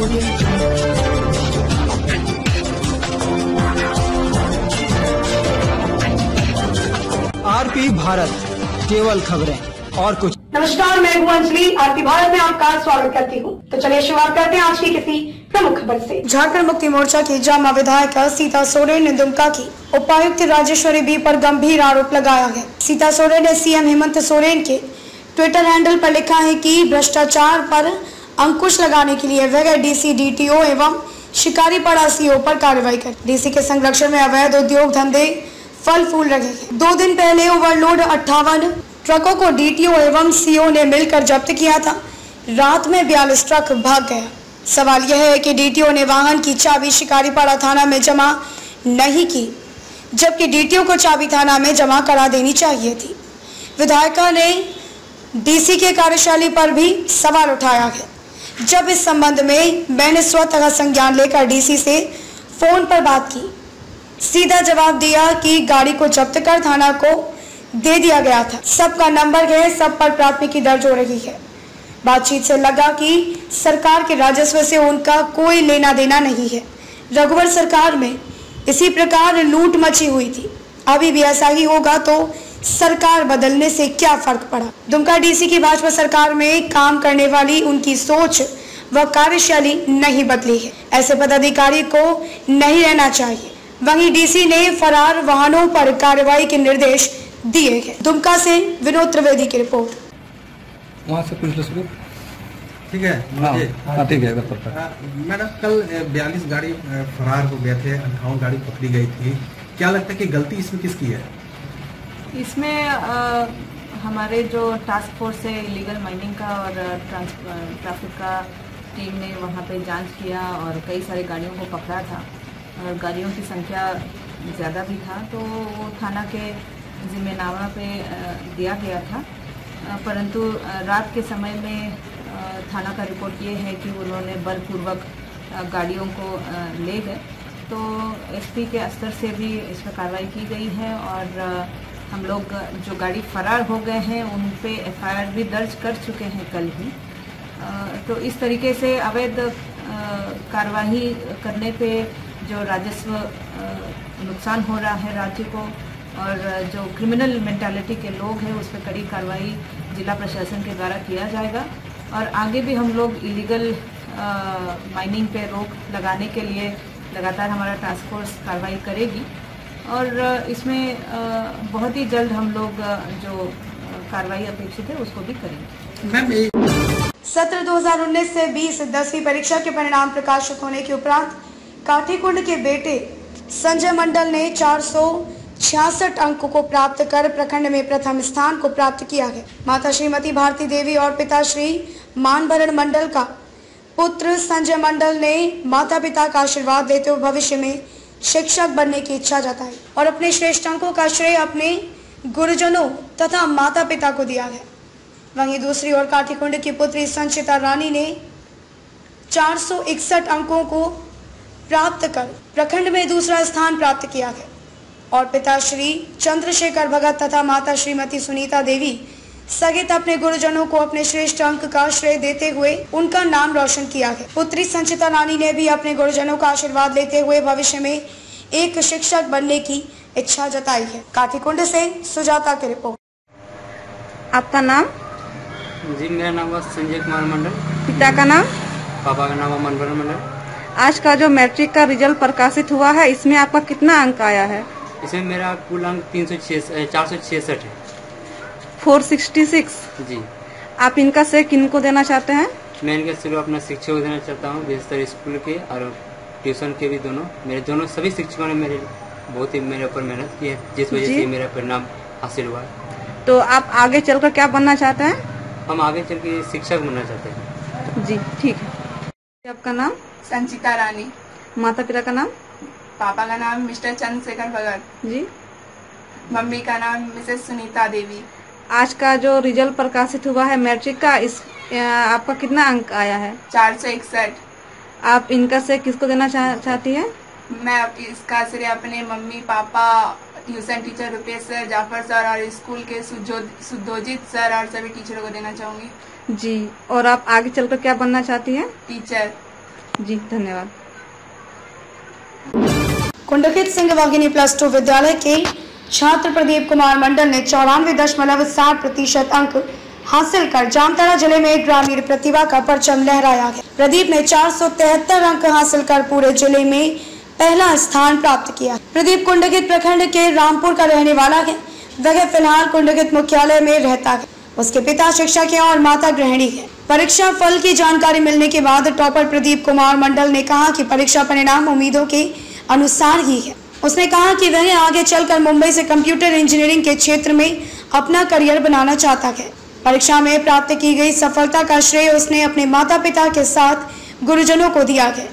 RP Bharat, केवल खबरें और कुछ। नमस्कार, मैं हूं अंजलि। आरपी भारत में आपका स्वागत करती हूं। तो चलिए शुरुआत करते हैं आज की किसी प्रमुख खबर से। झारखंड मुक्ति मोर्चा की जामा विधायक सीता सोरेन ने दुमका की उपायुक्त राजेश्वरी बी पर गंभीर आरोप लगाया है। सीता सोरेन ने सीएम हेमंत सोरेन के ट्विटर हैंडल पर लिखा है कि भ्रष्टाचार पर अंकुश लगाने के लिए वह डीसी, डीटीओ एवं शिकारी पड़ा सीओ पर कार्रवाई कर डीसी के संरक्षण में अवैध उद्योग धंधे फल फूल रहे हैं। 2 दिन पहले ओवरलोड 58 ट्रकों को डीटीओ एवं सीओ ने मिलकर जब्त किया था। रात में 42 ट्रक भाग गया। सवाल यह है कि डीटीओ ने वाहन की चाबी शिकारीपाड़ा थाना में जमा नहीं की, जबकि डीटीओ को चाबी थाना में जमा करा देनी चाहिए थी। विधायिका ने डीसी के कार्यशैली पर भी सवाल उठाया है। जब इस संबंध में मैंने स्वतः संज्ञान लेकर डीसी से फोन पर बात की, सीधा जवाब दिया कि गाड़ी को जब्त कर थाना को दे दिया गया था। सबका नंबर है, सब पर प्राथमिकी दर्ज हो रही है। बातचीत से लगा कि सरकार के राजस्व से उनका कोई लेना देना नहीं है। रघुवर सरकार में इसी प्रकार लूट मची हुई थी। अभी भी ऐसा ही होगा तो सरकार बदलने से क्या फर्क पड़ा। दुमका डीसी की भाजपा सरकार में काम करने वाली उनकी सोच व कार्यशैली नहीं बदली है। ऐसे पदाधिकारी को नहीं रहना चाहिए। वहीं डीसी ने फरार वाहनों पर कार्रवाई के निर्देश दिए हैं। दुमका से विनोद त्रिवेदी की रिपोर्ट। वहाँ से पूछ लो शुरू। ठीक है, हाँ ठीक है। मैडम, कल 42 गाड़ी फरार हो गए थे, 58 गाड़ी पकड़ी गई थी। क्या लगता है कि गलती इसमें किसकी है? इसमें हमारे जो टास्क फोर्स है इलीगल माइनिंग का और ट्रैफिक का टीम ने वहाँ पे जांच किया और कई सारी गाड़ियों को पकड़ा था और गाड़ियों की संख्या ज़्यादा भी था, तो वो थाना के जिम्मेनामा पे दिया गया था। परंतु रात के समय में थाना का रिपोर्ट ये है कि उन्होंने बलपूर्वक गाड़ियों को ले गए। तो एसपी के स्तर से भी इस पर कार्रवाई की गई है और हम लोग जो गाड़ी फरार हो गए हैं उन पे एफआईआर भी दर्ज कर चुके हैं कल ही। तो इस तरीके से अवैध कार्रवाई करने पे जो राजस्व नुकसान हो रहा है राज्य को और जो क्रिमिनल मेंटालिटी के लोग हैं उस पर कड़ी कार्रवाई जिला प्रशासन के द्वारा किया जाएगा और आगे भी हम लोग इलीगल माइनिंग पे रोक लगाने के लिए लगातार हमारा टास्क फोर्स कार्रवाई करेगी और इसमें बहुत ही जल्द हम लोग जो कार्रवाई अपेक्षित है उसको भी करेंगे। सत्र 2019 से 20 10वीं परीक्षा के परिणाम प्रकाशित होने के उपरांत काठीकुंड के बेटे संजय मंडल ने 466 अंकों को प्राप्त कर प्रखंड में प्रथम स्थान को प्राप्त किया है। माता श्रीमती भारती देवी और पिता श्री मानभरण मंडल का पुत्र संजय मंडल ने माता पिता का आशीर्वाद लेते हुए भविष्य में शिक्षक बनने की इच्छा जताई और अपने श्रेष्ठ अंकों का श्रेय अपने गुरुजनों तथा माता पिता को दिया है। वहीं दूसरी ओर काठीकुंड की पुत्री संचिता रानी ने 461 अंकों को प्राप्त कर प्रखंड में दूसरा स्थान प्राप्त किया है और पिता श्री चंद्रशेखर भगत तथा माता श्रीमती सुनीता देवी सहित अपने गुरुजनों को अपने श्रेष्ठ अंक का श्रेय देते हुए उनका नाम रोशन किया है। पुत्री संचिता रानी ने भी अपने गुरुजनों का आशीर्वाद लेते हुए भविष्य में एक शिक्षक बनने की इच्छा जताई है। काठीकुंड से सुजाता की रिपोर्ट। आपका नाम? जी, मेरा नाम संजय कुमार मंडल। पिता का नाम? पापा का नाम मनभरण मंडल। आज का जो मैट्रिक का रिजल्ट प्रकाशित हुआ है इसमें आपका कितना अंक आया है? इसमें मेरा कुल अंक 466 है। 466? जी। आप इनका श्रेय किनको देना चाहते हैं? मैं इनका श्रेय अपना शिक्षक को देना चाहता हूँ, विशेषकर स्कूल के और ट्यूशन के भी। दोनों सभी शिक्षकों ने बहुत ही मेरे ऊपर मेहनत की है, जिस वजह से मेरा परिणाम हासिल हुआ। तो आप आगे चलकर क्या बनना चाहते हैं? हम आगे चल के शिक्षक बनना चाहते हैं। जी ठीक है। आपका नाम? संचिता रानी। माता पिता का नाम? पापा का नाम मिस्टर चंद्रशेखर भगत जी। मम्मी का नाम मिसेस सुनीता देवी। आज का जो रिजल्ट प्रकाशित हुआ है मैट्रिक का, इस आपका कितना अंक आया है? 461। आप इनका श्रेय किसको देना चाहती है? मैं इसका श्रेय अपने mummy papa, tuition teacher Rupesh sir, Jafar sir और स्कूल के सुद्धोजित सर और सभी टीचरों को देना चाहूंगी। जी। और आप आगे चलकर क्या बनना चाहती हैं? टीचर। जी धन्यवाद। कुंडकित सिंह वाघिनी +2 विद्यालय के छात्र प्रदीप कुमार मंडल ने 94.60% अंक हासिल कर जामताड़ा जिले में ग्रामीण प्रतिभा का परचम लहराया है। प्रदीप ने 473 अंक हासिल कर पूरे जिले में पहला स्थान प्राप्त किया। प्रदीप कुंडकित प्रखंड के रामपुर का रहने वाला है। वह फिलहाल कुंडकित मुख्यालय में रहता है। उसके पिता शिक्षक हैं और माता गृहिणी है। परीक्षा फल की जानकारी मिलने के बाद टॉपर प्रदीप कुमार मंडल ने कहा कि परीक्षा परिणाम उम्मीदों के अनुसार ही है। उसने कहा कि वह आगे चलकर मुंबई से कंप्यूटर इंजीनियरिंग के क्षेत्र में अपना करियर बनाना चाहता है। परीक्षा में प्राप्त की गई सफलता का श्रेय उसने अपने माता पिता के साथ गुरुजनों को दिया है।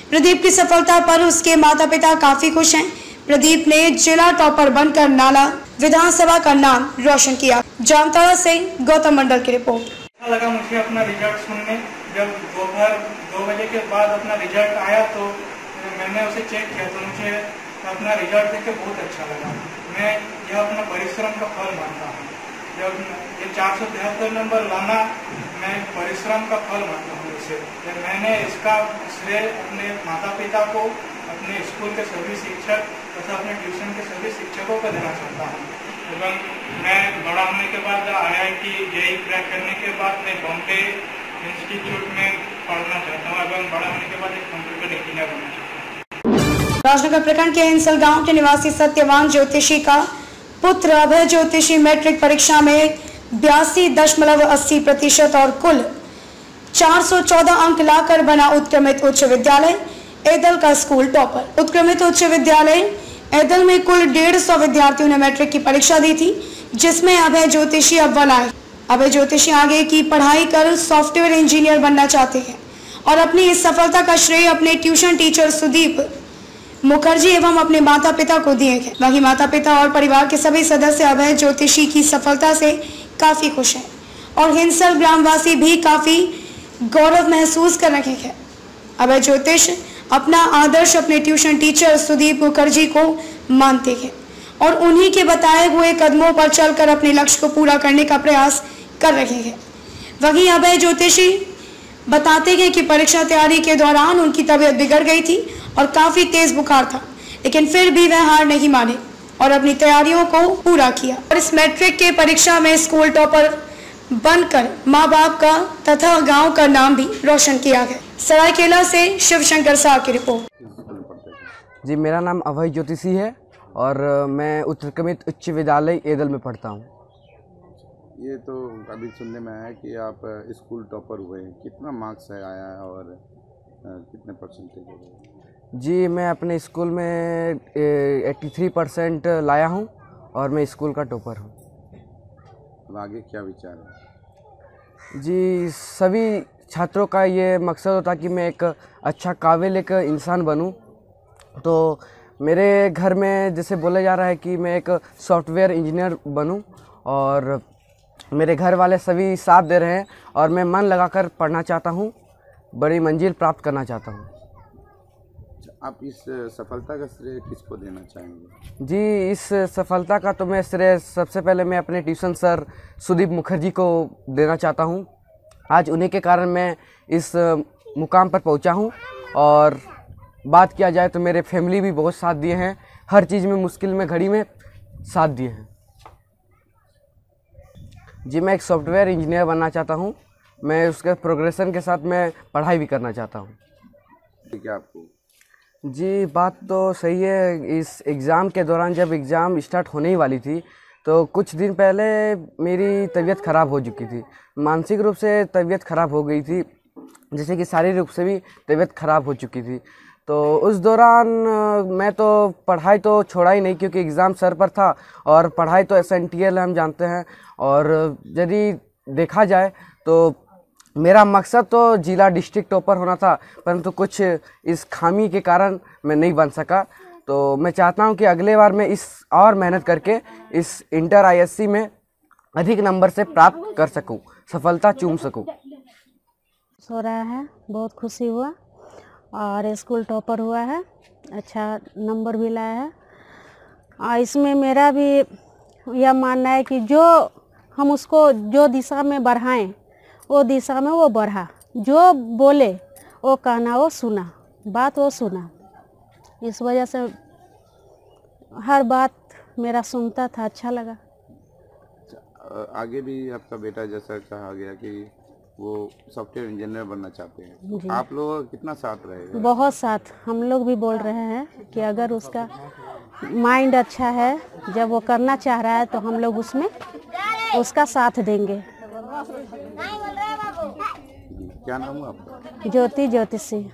प्रदीप की सफलता पर उसके माता पिता काफी खुश हैं। प्रदीप ने जिला टॉपर बनकर नाला विधानसभा का नाम रोशन किया। जामताड़ा से गौतम मंडल की रिपोर्ट। अच्छा लगा मुझे अपना रिजल्ट सुनने। जब दोपहर 2 बजे के बाद अपना रिजल्ट आया तो मैंने उसे चेक किया तो मुझे अपना रिजल्ट देख के बहुत अच्छा लगा। मैं यह अपना परिश्रम का फल मानता हूँ। जब ये 473 नंबर लाना मैं परिश्रम का फल मानता हूँ। इसे मैंने इसका श्रेय अपने माता पिता को, अपने स्कूल के सभी शिक्षक तथा अपने ट्यूशन के सभी शिक्षकों को देना चाहता हूँ। एवं मैं बड़ा होने के बाद IIT JEE क्रैक करने के बाद मैं बॉम्बे इंस्टीट्यूट में पढ़ना चाहता हूँ एवं बड़ा होने के बाद एक कंप्यूटर इंजीनियर बनना चाहता हूँ। राजनगर प्रखंड के हिंसल गांव के निवासी सत्यवान ज्योतिषी का पुत्र अभय ज्योतिषी मैट्रिक परीक्षा में 82.80% और कुल 414 अंक लाकर बना उत्क्रमित उच्च विद्यालय एदल का स्कूल टॉपर। उत्क्रमित उच्च विद्यालय एदल में कुल 150 विद्यार्थियों ने मैट्रिक की परीक्षा दी थी, जिसमें अभय ज्योतिषी अव्वल आए। अभय ज्योतिषी आगे की पढ़ाई कर सॉफ्टवेयर इंजीनियर बनना चाहते हैं और अपनी इस सफलता का श्रेय अपने ट्यूशन टीचर सुदीप मुखर्जी एवं अपने माता पिता को दिए हैं। वहीं माता पिता और परिवार के सभी सदस्य अभय ज्योतिषी की सफलता से काफी खुश हैं और हिंसल ग्रामवासी भी काफी गौरव महसूस कर रहे हैं। अभय ज्योतिष अपना आदर्श अपने ट्यूशन टीचर सुदीप मुखर्जी को मानते हैं और उन्हीं के बताए हुए कदमों पर चलकर अपने लक्ष्य को पूरा करने का प्रयास कर रहे हैं। वहीं अभय ज्योतिषी बताते हैं कि परीक्षा तैयारी के दौरान उनकी तबीयत बिगड़ गई थी और काफी तेज बुखार था, लेकिन फिर भी वह हार नहीं माने और अपनी तैयारियों को पूरा किया और इस मैट्रिक के परीक्षा में स्कूल टॉपर बनकर माँ बाप का तथा गांव का नाम भी रोशन किया है। सरायकेला से शिवशंकर साह की रिपोर्ट। जी मेरा नाम अभय ज्योतिषी है और मैं उत्क्रमित उच्च विद्यालय एदल में पढ़ता हूँ। ये तो अभी सुनने में आया कि आप स्कूल टॉपर हुए हैं। कितना मार्क्स आया है और कितने परसेंटेज है? जी मैं अपने स्कूल में 83% लाया हूँ और मैं स्कूल का टॉपर हूँ। तो आगे क्या विचार है? जी सभी छात्रों का ये मकसद होता कि मैं एक अच्छा काबिल एक इंसान बनूं। तो मेरे घर में जैसे बोला जा रहा है कि मैं एक सॉफ्टवेयर इंजीनियर बनूं और मेरे घर वाले सभी साथ दे रहे हैं और मैं मन लगाकर पढ़ना चाहता हूं, बड़ी मंजिल प्राप्त करना चाहता हूं। आप इस सफलता का श्रेय किसको देना चाहेंगे? जी इस सफलता का तो मैं श्रेय सबसे पहले मैं अपने ट्यूशन सर सुदीप मुखर्जी को देना चाहता हूं। आज उन्हीं के कारण मैं इस मुकाम पर पहुंचा हूं और बात किया जाए तो मेरे फैमिली भी बहुत साथ दिए हैं, हर चीज़ में मुश्किल में घड़ी में साथ दिए हैं। जी मैं एक सॉफ्टवेयर इंजीनियर बनना चाहता हूं। मैं उसके प्रोग्रेशन के साथ मैं पढ़ाई भी करना चाहता हूं। ठीक है आपको? जी बात तो सही है। इस एग्ज़ाम के दौरान जब एग्ज़ाम स्टार्ट होने ही वाली थी तो कुछ दिन पहले मेरी तबीयत ख़राब हो चुकी थी, मानसिक रूप से तबीयत ख़राब हो गई थी, जैसे कि शारीरिक रूप से भी तबीयत ख़राब हो चुकी थी। तो उस दौरान मैं तो पढ़ाई तो छोड़ा ही नहीं, क्योंकि एग्ज़ाम सर पर था और पढ़ाई तो SNTL हम जानते हैं। और यदि देखा जाए तो मेरा मकसद तो जिला डिस्ट्रिक्ट टॉपर होना था, परंतु कुछ इस खामी के कारण मैं नहीं बन सका। तो मैं चाहता हूं कि अगले बार मैं इस और मेहनत करके इस इंटर ISC में अधिक नंबर से प्राप्त कर सकूं, सफलता चूम सकूं। हो रहा है, बहुत खुशी हुआ और स्कूल टॉपर हुआ है, अच्छा नंबर भी लाया है। और इसमें मेरा भी यह मानना है कि जो हम उसको जो दिशा में बढ़ाएं वो दिशा में वो बढ़ा, जो बोले वो कहना वो सुना, बात वो सुना। इस वजह से हर बात मेरा सुनता था, अच्छा लगा। आगे भी आपका बेटा जैसा कहा गया कि वो सॉफ्टवेयर इंजीनियर बनना चाहते हैं, जी। आप लोग कितना साथ रहेगा? बहुत साथ, हम लोग भी बोल रहे हैं कि अगर उसका माइंड अच्छा है, जब वो करना चाह रहा है तो हम लोग उसमें उसका साथ देंगे। क्या नाम है आपका? ज्योति सिंह।